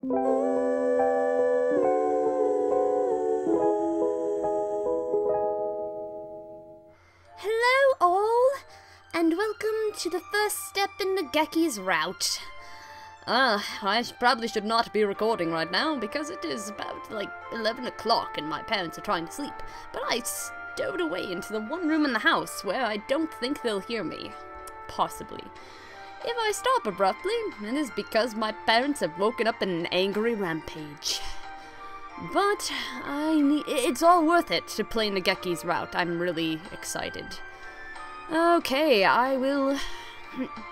Hello all, and welcome to the first step in Nageki's route. I probably should not be recording right now because it is about like 11 o'clock and my parents are trying to sleep, but I stowed away into the one room in the house where I don't think they'll hear me. Possibly. If I stop abruptly, it is because my parents have woken up in an angry rampage. But it's all worth it to play Nageki's route. I'm really excited. Okay, I will...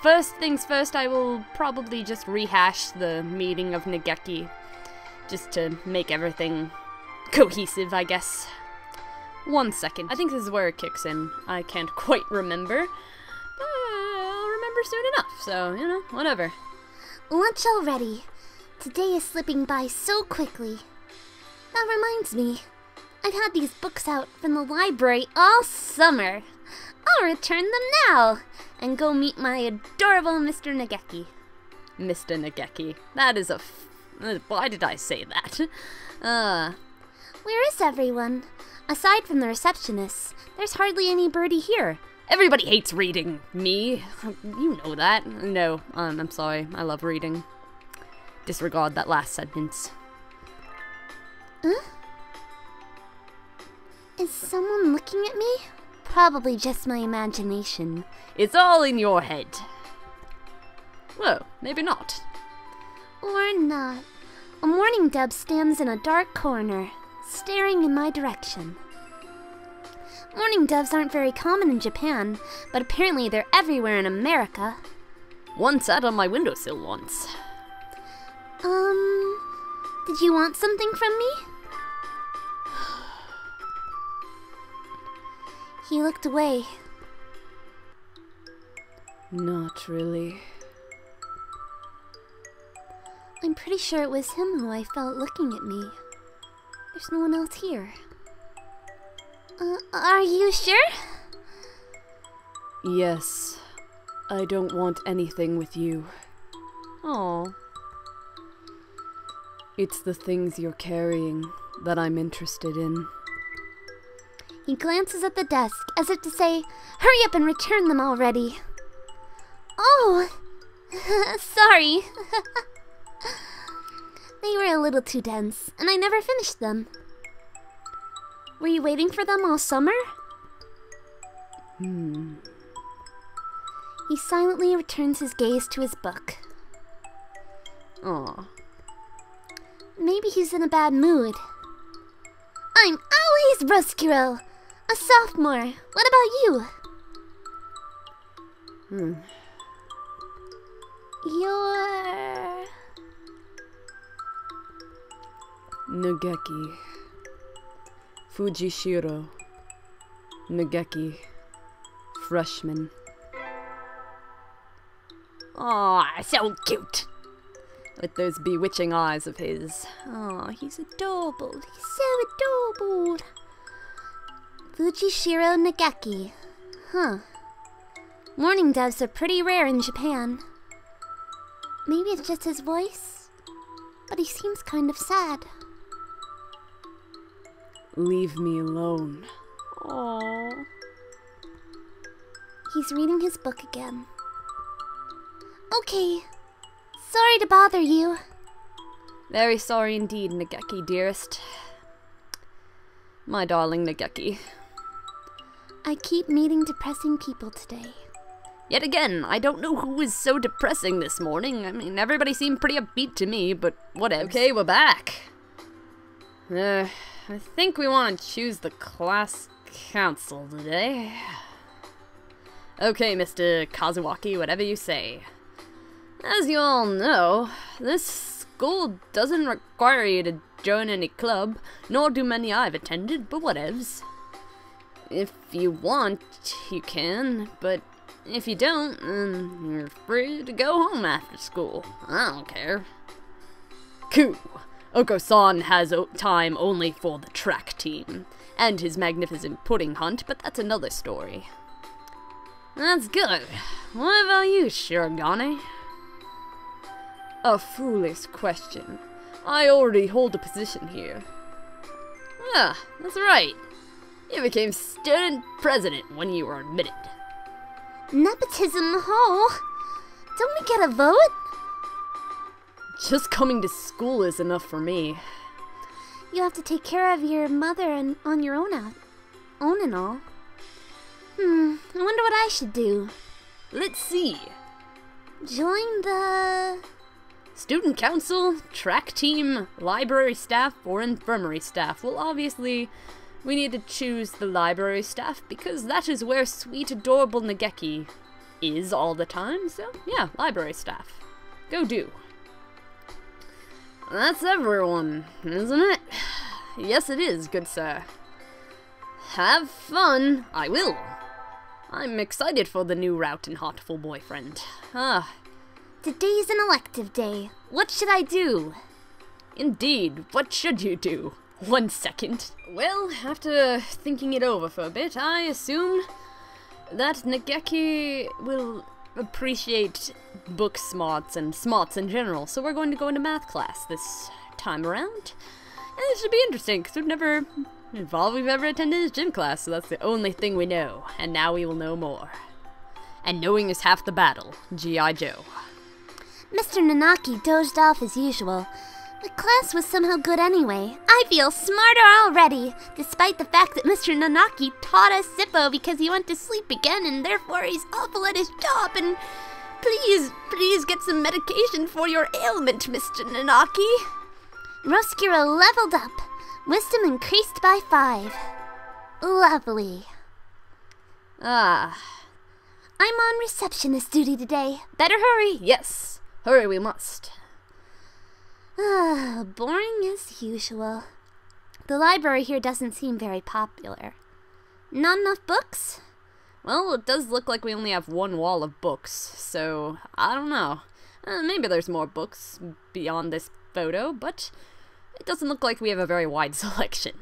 First things first, I will probably just rehash the meeting of Nageki. Just to make everything cohesive, I guess. 1 second. I think this is where it kicks in. I can't quite remember. But I'll remember soon enough, so, you know, whatever. Lunch already. Today is slipping by so quickly. That reminds me, I've had these books out from the library all summer. I'll return them now and go meet my adorable Mr. Nageki. Mr. Nageki. That is a why did I say that? Where is everyone? Aside from the receptionists, there's hardly any birdie here. Everybody hates reading. Me? You know that. No, I'm sorry. I love reading. Disregard that last sentence. Huh? Is someone looking at me? Probably just my imagination. It's all in your head. Well, maybe not. Or not. A mourning dove stands in a dark corner, staring in my direction. Mourning doves aren't very common in Japan, but apparently they're everywhere in America. One sat on my windowsill once. Did you want something from me? He looked away. Not really. I'm pretty sure it was him who I felt looking at me. There's no one else here. Are you sure? Yes. I don't want anything with you. Oh. It's the things you're carrying that I'm interested in. He glances at the desk as if to say, hurry up and return them already. Oh! Sorry. They were a little too dense, and I never finished them. Were you waiting for them all summer? He silently returns his gaze to his book. Aw. Maybe he's in a bad mood. I'm always Roscuro, a sophomore. What about you? You're... Nageki. Fujishiro. Nageki. Freshman. Aw, so cute! With those bewitching eyes of his. Aw, he's adorable. He's so adorable. Fujishiro Nageki. Huh. Mourning doves are pretty rare in Japan. Maybe it's just his voice, but he seems kind of sad. Leave me alone. Aww. He's reading his book again. Okay. Sorry to bother you. Very sorry indeed, Nageki, dearest. My darling Nageki. I keep meeting depressing people today. Yet again, I don't know who was so depressing this morning. I mean, everybody seemed pretty upbeat to me, but whatever. Okay, we're back. I think we want to choose the class council today. Okay, Mr. Kazuaki, whatever you say. As you all know, this school doesn't require you to join any club, nor do many I've attended, but whatevs. If you want, you can, but if you don't, then you're free to go home after school. I don't care. Cool. Oko-san has time only for the track team, and his magnificent pudding hunt, but that's another story. That's good. What about you, Shirogane? A foolish question. I already hold a position here. Ah, that's right. You became student president when you were admitted. Nepotism, ho! Don't we get a vote? Just coming to school is enough for me. You have to take care of your mother and on your own and all. I wonder what I should do. Let's see. Join the... Student council, track team, library staff, or infirmary staff. Well, obviously, we need to choose the library staff because that is where sweet, adorable Nageki is all the time. So, yeah, library staff. Go do. That's everyone, isn't it? Yes, it is, good sir. Have fun. I will. I'm excited for the new route in Hatoful Boyfriend. Today's an elective day. What should I do? Indeed, what should you do? 1 second. Well, after thinking it over for a bit, I assume that Nageki will appreciate book smarts and smarts in general, so we're going to go into math class this time around. And it should be interesting, because we've never attended his gym class, so that's the only thing we know. And now we will know more. And knowing is half the battle. G.I. Joe. Mr. Nanaki dozed off as usual. The class was somehow good anyway. I feel smarter already, despite the fact that Mr. Nanaki taught us Zippo because he went to sleep again and therefore he's awful at his job and... Please get some medication for your ailment, Mr. Nanaki. Roscuro leveled up. Wisdom increased by 5. Lovely. Ah. I'm on receptionist duty today. Better hurry. Yes. Hurry we must. Boring as usual. The library here doesn't seem very popular. Not enough books? Well, it does look like we only have one wall of books, so I don't know. Maybe there's more books beyond this photo, but it doesn't look like we have a very wide selection.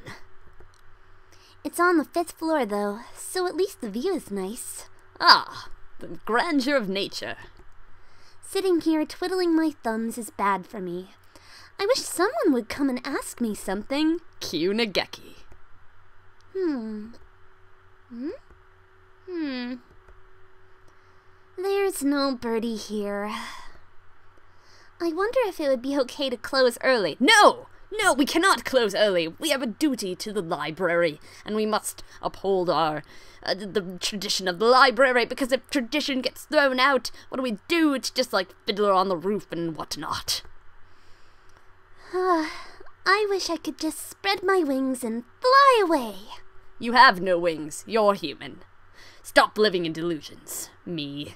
It's on the 5th floor, though, so at least the view is nice. Ah, the grandeur of nature. Sitting here twiddling my thumbs is bad for me. I wish someone would come and ask me something. Cue Nageki. There's no birdie here. I wonder if it would be okay to close early. No! No, we cannot close early. We have a duty to the library, and we must uphold our the tradition of the library, because if tradition gets thrown out, what do? It's just like Fiddler on the Roof and whatnot. I wish I could just spread my wings and fly away. You have no wings. You're human. Stop living in delusions. Me.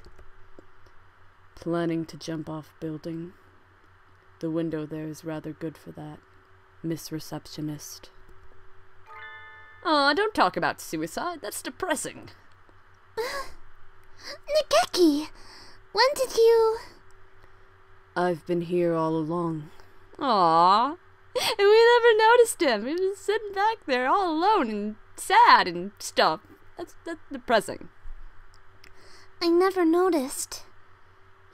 Planning to jump off building. The window there is rather good for that. Miss Receptionist. Oh, don't talk about suicide. That's depressing. Nageki! When did you... I've been here all along. Aww. And we never noticed him. He was sitting back there all alone and sad and stuff. That's depressing. I never noticed.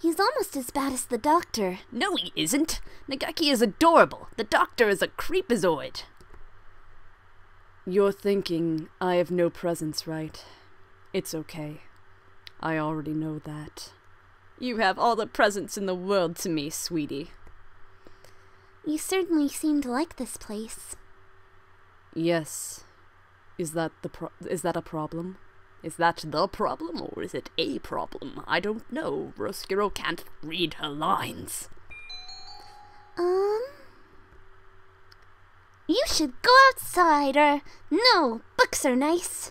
He's almost as bad as the doctor. No, he isn't. Nageki is adorable. The doctor is a creepazoid. You're thinking I have no presence, right? It's okay. I already know that. You have all the presents in the world to me, sweetie. You certainly seem to like this place. Yes. Is that a problem? Is that the problem, or is it a problem? I don't know. Roscuro can't read her lines. You should go outside, or... No, books are nice.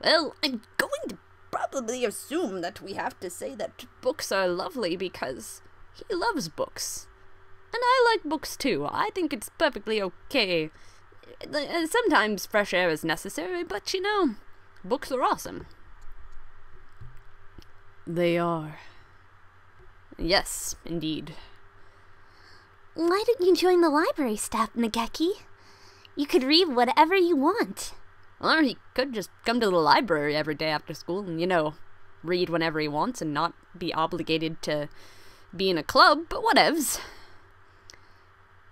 Well, I'm going to probably assume that we have to say that books are lovely because he loves books. And I like books too. I think it's perfectly okay. Sometimes fresh air is necessary, but you know, books are awesome. They are. Yes, indeed. Why don't you join the library staff, Nageki? You could read whatever you want. Or he could just come to the library every day after school and, you know, read whenever he wants and not be obligated to be in a club, but whatevs.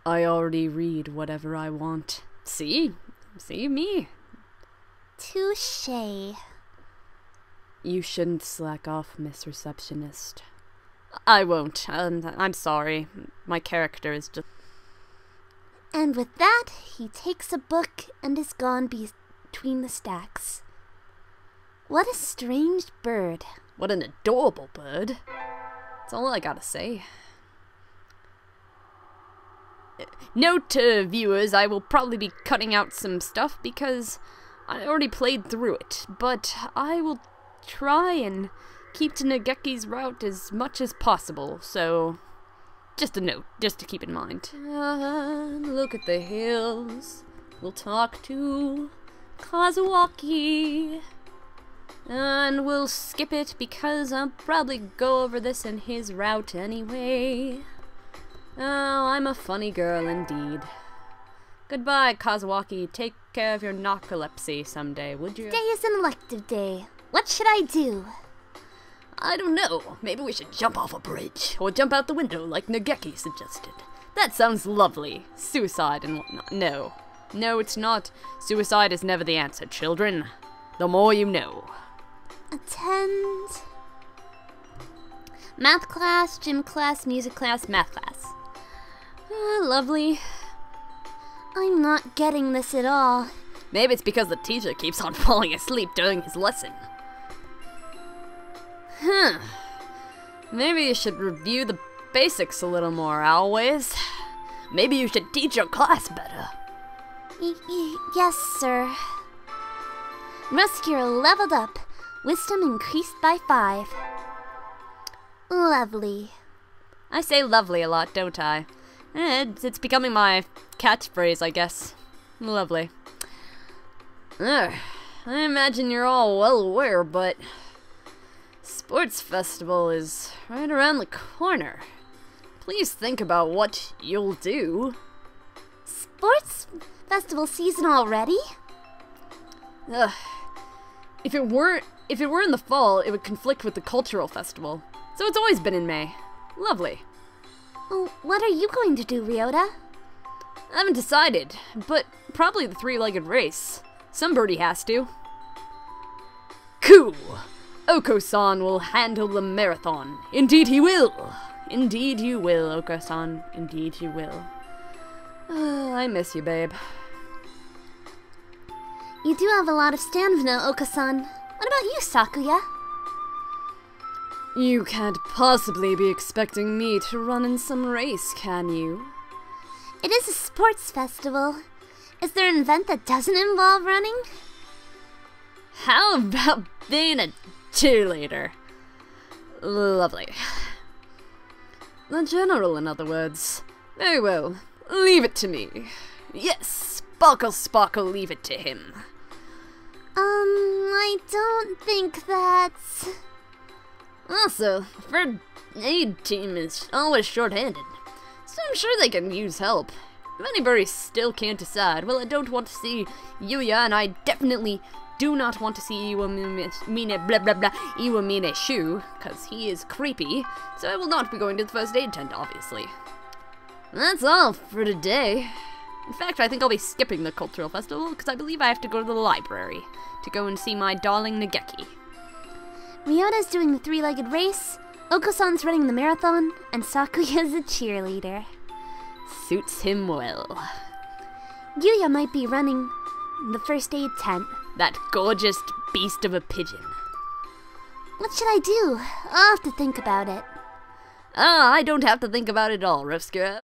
I already read whatever I want. See? See me? Touché. You shouldn't slack off, Miss Receptionist. I won't. I'm sorry. My character is just... And with that, he takes a book and is gone between the stacks. What a strange bird. What an adorable bird. That's all I gotta say. Note to viewers, I will probably be cutting out some stuff because I already played through it, but I will try and keep to Nageki's route as much as possible, so just a note, just to keep in mind. Look at the hills. We'll talk to Kazuaki. And we'll skip it because I'll probably go over this in his route anyway. Oh, I'm a funny girl indeed. Goodbye, Kazuaki. Take care of your narcolepsy someday, would you? Today is an elective day. What should I do? I don't know. Maybe we should jump off a bridge, or jump out the window like Nageki suggested. That sounds lovely. Suicide and whatnot. No. No, it's not. Suicide is never the answer, children. The more you know. Attend math class, gym class, music class, math class. Lovely. I'm not getting this at all. Maybe it's because the teacher keeps on falling asleep during his lesson. Maybe you should review the basics a little more, always. Maybe you should teach your class better. Yes, sir. Roscuro leveled up. Wisdom increased by 5. Lovely. I say lovely a lot, don't I? It's becoming my catchphrase, I guess. Lovely. I imagine you're all well aware, but Sports Festival is right around the corner. Please think about what you'll do. Sports Festival season already? If it were in the fall, it would conflict with the cultural festival. So it's always been in May. Lovely. Oh, what are you going to do, Ryota? I haven't decided, but probably the three-legged race. Somebody has to. Cool! Oko-san will handle the marathon. Indeed he will! Indeed you will, Oko-san. Indeed you will. I miss you, babe. You do have a lot of stamina, Oko-san. What about you, Sakuya? You can't possibly be expecting me to run in some race, can you? It is a sports festival. Is there an event that doesn't involve running? How about being a cheerleader? Lovely. The general, in other words. Very well. Leave it to me. Yes, Sparkle, leave it to him. I don't think that's... Also, first aid team is always short-handed, so I'm sure they can use help. If anybody still can't decide, well, I don't want to see Yuya, and I definitely do not want to see Iwamine Shu, because he is creepy, so I will not be going to the first aid tent, obviously. That's all for today. In fact, I think I'll be skipping the cultural festival, because I believe I have to go to the library to go and see my darling Nageki. Ryota's doing the three-legged race, Oko-san's running the marathon, and Sakuya's a cheerleader. Suits him well. Yuya might be running the first aid tent. That gorgeous beast of a pigeon. What should I do? I'll have to think about it. I don't have to think about it all, Roscuro.